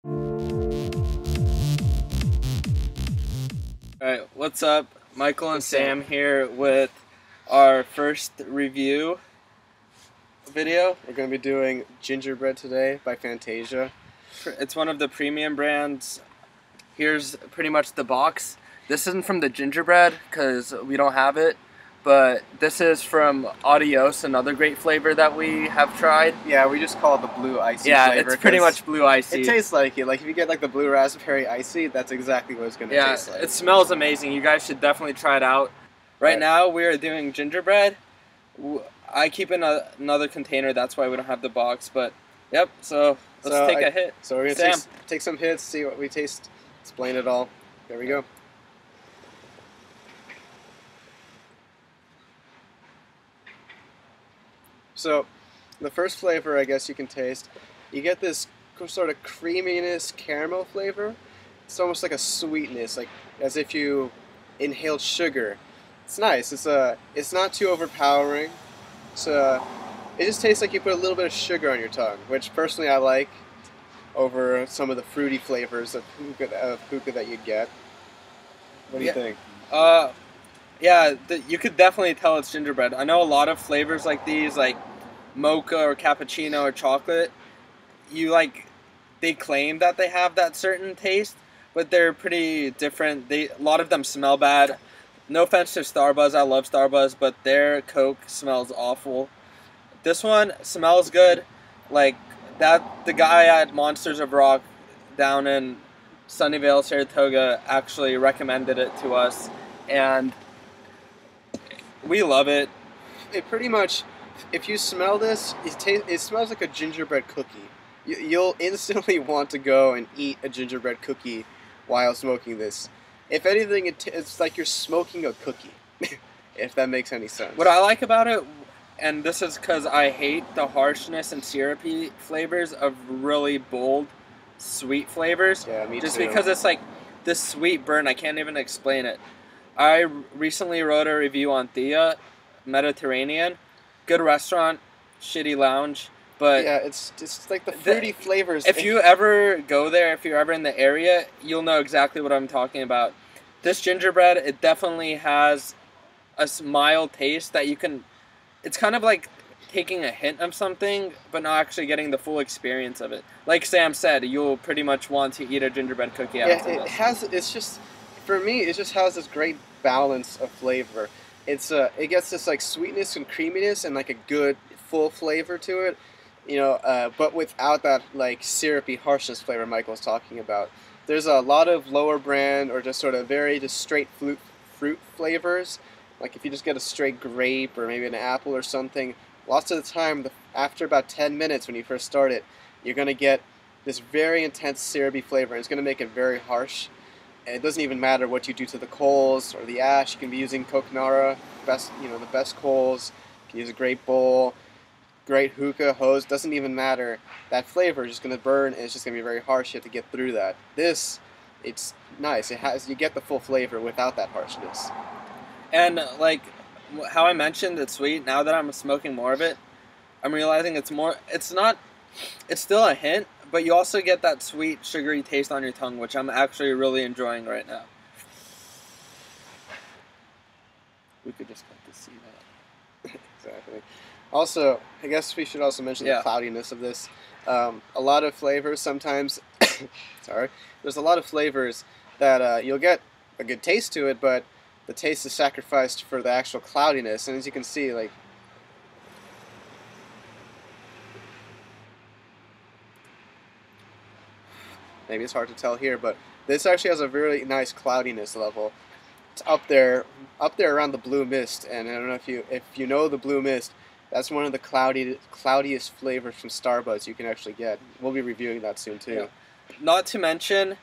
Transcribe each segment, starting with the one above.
Alright, what's up? Michael and Sam here with our first review video. We're going to be doing Gingerbread today by Fantasia. It's one of the premium brands. Here's pretty much the box. This isn't from the Gingerbread because we don't have it, but this is from Adios, another great flavor that we have tried. Yeah, we just call it the blue icy yeah, flavor. It's pretty much blue icy. It tastes like it. Like if you get like the blue raspberry icy, that's exactly what it's going to taste like. It smells amazing. You guys should definitely try it out. Right now we are doing Gingerbread. I keep in another container, that's why we don't have the box, but yep, so let's take a hit. So we're going to take some hits, see what we taste, explain it all. There we go. So, the first flavor I guess you can taste, you get this sort of creaminess, caramel flavor. It's almost like a sweetness, like as if you inhaled sugar. It's nice. It's not too overpowering. It just tastes like you put a little bit of sugar on your tongue, which personally I like over some of the fruity flavors of hookah that you'd get. What do you think? Yeah, you could definitely tell it's gingerbread. I know a lot of flavors like these, like mocha or cappuccino or chocolate, they claim that they have that certain taste, but they're pretty different. A lot of them smell bad. No offense to Starbuzz, I love Starbuzz, but their Coke smells awful. This one smells good. Like the guy at Monsters of Rock down in Sunnyvale, Saratoga actually recommended it to us, and we love it. It pretty much, if you smell this, it smells like a gingerbread cookie. You'll instantly want to go and eat a gingerbread cookie while smoking this. If anything, it's like you're smoking a cookie, if that makes any sense. What I like about it, and this is because I hate the harshness and syrupy flavors of really bold, sweet flavors. Yeah, me too. Just because it's like this sweet burn, I can't even explain it. I recently wrote a review on Thea, Mediterranean. Good restaurant, shitty lounge, but yeah, it's like the fruity flavors. If you ever go there, if you're ever in the area, you'll know exactly what I'm talking about. This gingerbread, it definitely has a mild taste that you can. It's kind of like taking a hint of something, but not actually getting the full experience of it. Like Sam said, you'll pretty much want to eat a gingerbread cookie after this. It has. It's just, for me, it just has this great balance of flavor. It gets this like sweetness and creaminess and like a good full flavor to it, but without that like syrupy harshness flavor Michael's talking about. There's a lot of lower brand or just sort of just straight fruit flavors. Like if you just get a straight grape or maybe an apple or something, lots of the time, after about 10 minutes when you first start it, you're going to get this very intense syrupy flavor, and it's going to make it very harsh. And it doesn't even matter what you do to the coals or the ash. You can be using coconara, the best coals. You can use a great bowl, great hookah, hose. Doesn't even matter. That flavor is just going to burn, and it's just going to be very harsh. You have to get through that. This, it's nice. You get the full flavor without that harshness. And like how I mentioned, it's sweet. Now that I'm smoking more of it, I'm realizing it's still a hint, but you also get that sweet, sugary taste on your tongue, which I'm actually really enjoying right now. We could just cut to see that. Exactly. Also, I guess we should also mention the cloudiness of this. A lot of flavors sometimes, there's a lot of flavors that you'll get a good taste to it, but the taste is sacrificed for the actual cloudiness. And as you can see, like, maybe it's hard to tell here, but this actually has a really nice cloudiness level. It's up there around the blue mist, and I don't know if you know the blue mist. That's one of the cloudiest flavors from Starbuzz you can actually get. We'll be reviewing that soon too. Yeah. Not to mention,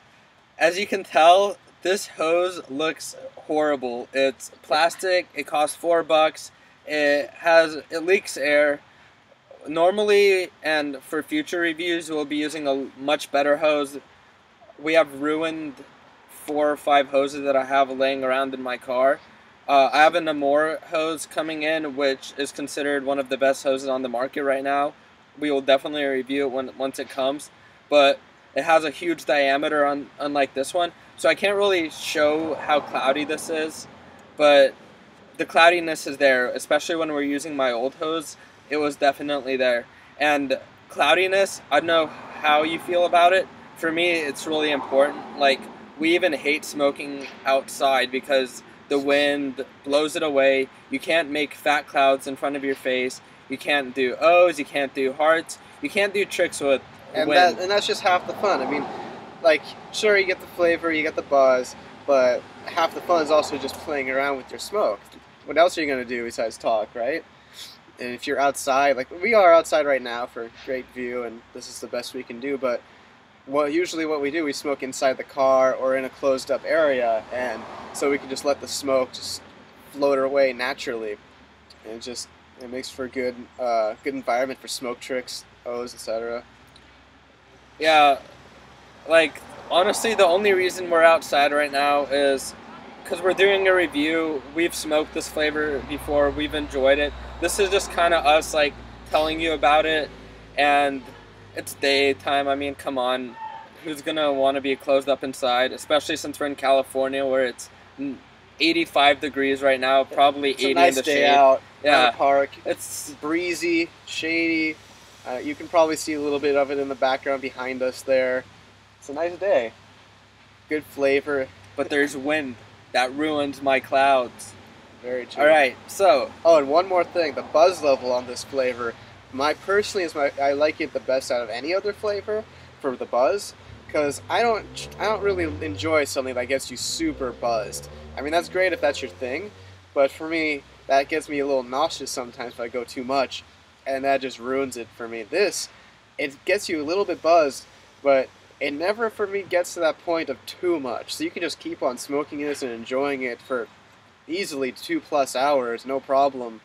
as you can tell, this hose looks horrible. It's plastic. It costs $4. It leaks air. Normally, and for future reviews, we'll be using a much better hose. We have ruined 4 or 5 hoses that I have laying around in my car. I have an Amore hose coming in, which is considered one of the best hoses on the market right now. We will definitely review it once it comes. But It has a huge diameter unlike this one. So I can't really show how cloudy this is, but the cloudiness is there, especially when we're using my old hose. It was definitely there. And cloudiness, I don't know how you feel about it. For me, it's really important. Like, we even hate smoking outside because the wind blows it away. You can't make fat clouds in front of your face. You can't do O's, you can't do hearts. You can't do tricks with wind. And that's just half the fun. I mean, like, sure, you get the flavor, you get the buzz, but half the fun is also just playing around with your smoke. What else are you going to do besides talk, right? And if you're outside, like we are outside right now for a great view, and this is the best we can do, but usually what we do, we smoke inside the car or in a closed up area, and so we can just let the smoke just float away naturally. And it makes for a good environment for smoke tricks, O's, etc. Yeah, like, honestly, the only reason we're outside right now is because we're doing a review. We've smoked this flavor before. We've enjoyed it. This is just kind of us, like, telling you about it. And it's daytime. I mean, come on. Who's going to want to be closed up inside? Especially since we're in California where it's 85 degrees right now. Probably it's 80 a nice in the day shade. out Yeah. in the park. It's breezy, shady. You can probably see a little bit of it in the background behind us there. It's a nice day. Good flavor. But there's wind that ruins my clouds. Very true. All right, so Oh, and one more thing: the buzz level on this flavor, I like it the best out of any other flavor for the buzz, because I don't really enjoy something that gets you super buzzed. I mean, that's great if that's your thing, but for me, that gets me a little nauseous sometimes if I go too much, and that just ruins it for me. It gets you a little bit buzzed, but it never for me gets to that point of too much. So you can just keep on smoking this and enjoying it for easily 2+ hours, no problem,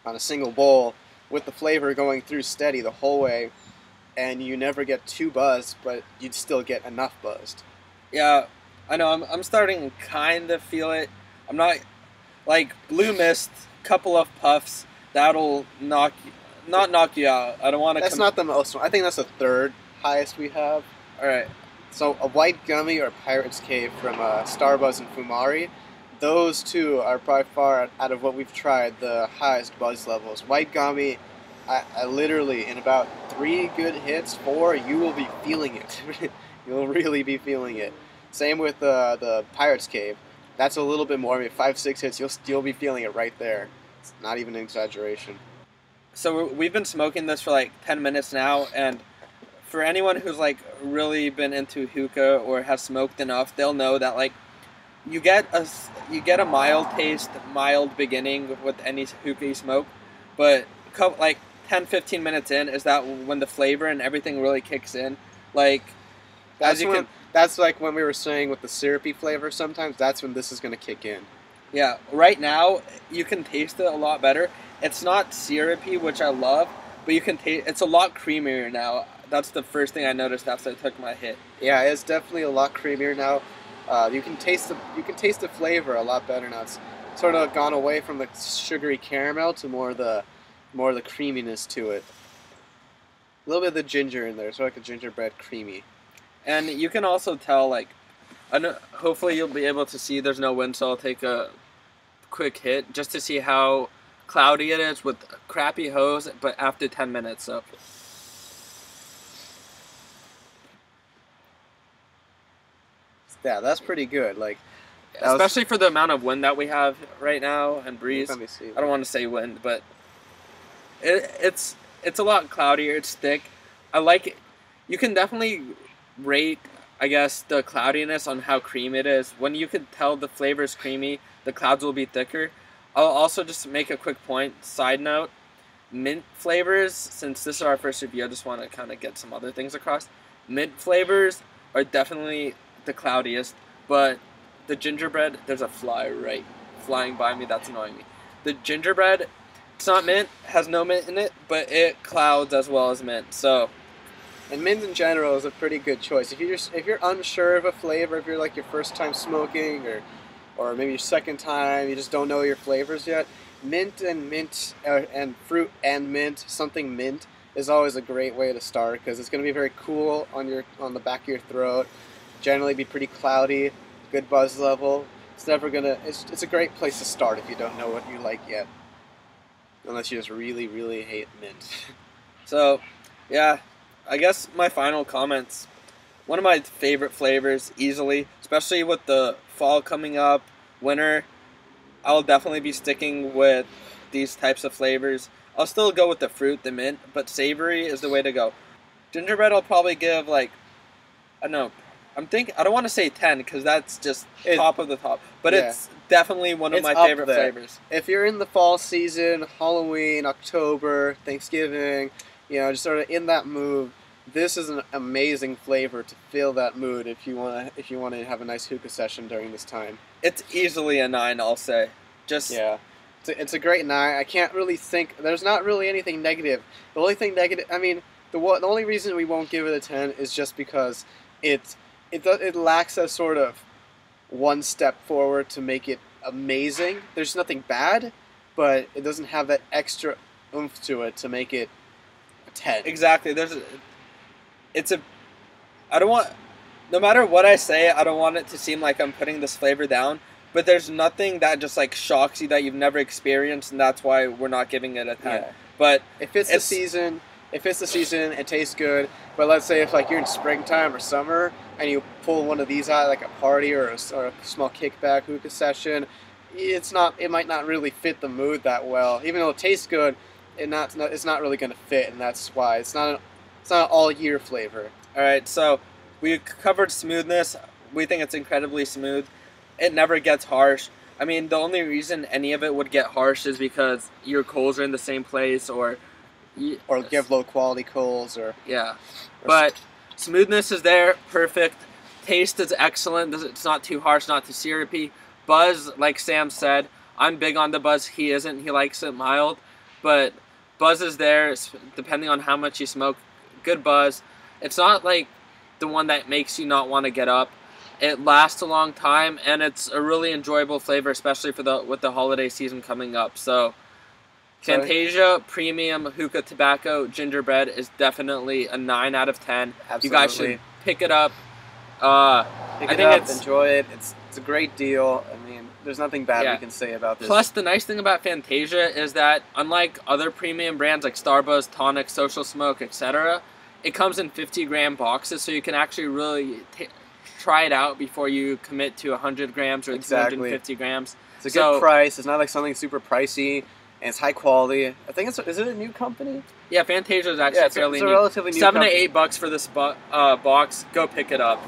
on a single bowl, with the flavor going through steady the whole way, and you never get too buzzed, but you'd still get enough buzzed. yeah, I know I'm starting to kind of feel it. I'm not, like, blue mist, couple of puffs, that'll not knock you out. I don't want to. That's not the most. I think that's the third highest we have. All right. So a white gummy or Pirate's Cave from Starbuzz and Fumari, those two are by far, out of what we've tried, the highest buzz levels. White gummy, I literally, in about 3 good hits, 4, you will be feeling it. You'll really be feeling it. Same with the Pirate's Cave. That's a little bit more. I mean, 5-6 hits, you'll be feeling it right there. It's not even an exaggeration. So we've been smoking this for like 10 minutes now, and for anyone who's like really been into hookah or has smoked enough, they'll know that, like, you get a mild taste, mild beginning with any hookah you smoke, but like 10-15 minutes in is that when the flavor and everything really kicks in. Like, that's like when we were saying with the syrupy flavor sometimes, that's when this is going to kick in. Yeah, right now you can taste it a lot better. It's not syrupy, which I love, but you can taste it's a lot creamier now. That's the first thing I noticed after I took my hit. Yeah, it's definitely a lot creamier now. You can taste the flavor a lot better now. It's sort of gone away from the sugary caramel to more of the creaminess to it. A little bit of the ginger in there, sort of like a gingerbread creamy. And you can also tell, like, hopefully you'll be able to see there's no wind, so I'll take a quick hit just to see how cloudy it is with crappy hose, but after 10 minutes, so. Yeah, that's pretty good. Like, especially for the amount of wind that we have right now and breeze. Let me see. I don't want to say wind, but it's a lot cloudier. It's thick. I like it. You can definitely rate, I guess, the cloudiness on how creamy it is. When you can tell the flavor is creamy, the clouds will be thicker. I'll also just make a quick point. Side note, mint flavors, since this is our first review, I just want to kind of get some other things across. Mint flavors are definitely the cloudiest, but the gingerbread, there's a fly flying by me, that's annoying me. The gingerbread, it's not mint, has no mint in it, but it clouds as well as mint. So, and mint in general is a pretty good choice. If you're unsure of a flavor, if you're like your first time smoking, or maybe your second time, you just don't know your flavors yet, mint and fruit and mint, something mint, is always a great way to start because it's going to be very cool on the back of your throat. Generally, be pretty cloudy, good buzz level. It's never gonna. It's a great place to start if you don't know what you like yet, unless you just really really hate mint. So, yeah, I guess my final comments. One of my favorite flavors, easily, especially with the fall coming up, winter. I'll definitely be sticking with these types of flavors. I'll still go with the fruit, the mint, but savory is the way to go. Gingerbread I'll probably give like, I don't know, I don't want to say 10 because that's just top of the top, but yeah. it's definitely one of my favorite flavors. If you're in the fall season, Halloween, October, Thanksgiving, you know, just sort of in that mood, this is an amazing flavor to fill that mood if you want to have a nice hookah session during this time. It's easily a 9, I'll say. Just yeah. It's a great 9. I can't really think. There's not really anything negative. The only thing negative, I mean, the only reason we won't give it a 10 is just because it lacks a sort of one step forward to make it amazing. There's nothing bad, but it doesn't have that extra oomph to it to make it a 10. Exactly. I don't want, no matter what I say, I don't want it to seem like I'm putting this flavor down, but there's nothing that just like shocks you that you've never experienced, and that's why we're not giving it a 10. Yeah. But if it's the season, it tastes good. But let's say if like you're in springtime or summer and you pull one of these out at like a party or a small kickback hookah session, it might not really fit the mood that well. Even though it tastes good, it's not really going to fit, and that's why it's not an all year flavor. All right, so we covered smoothness. We think it's incredibly smooth. It never gets harsh. I mean, the only reason any of it would get harsh is because your coals are in the same place, or you have low quality coals, But smoothness is there, perfect. Taste is excellent. It's not too harsh, not too syrupy. Buzz, like Sam said, I'm big on the buzz. He isn't. He likes it mild, but buzz is there depending on how much you smoke. Good buzz. It's not like the one that makes you not want to get up. It lasts a long time, and it's a really enjoyable flavor, especially with the holiday season coming up. So, Fantasia Premium Hookah Tobacco Gingerbread is definitely a 9 out of 10. Absolutely. You guys should pick it up. Enjoy it. It's a great deal. I mean, there's nothing bad we can say about this. Plus, the nice thing about Fantasia is that, unlike other premium brands like Starbuzz, Tonic, Social Smoke, etc., it comes in 50-gram boxes, so you can actually really try it out before you commit to 100 grams or 250 grams. It's a good price. It's not like something super pricey, and it's high quality. I think is it a new company? Yeah, Fantasia is actually fairly new. Relatively new. $7 to $8 for this box. Go pick it up.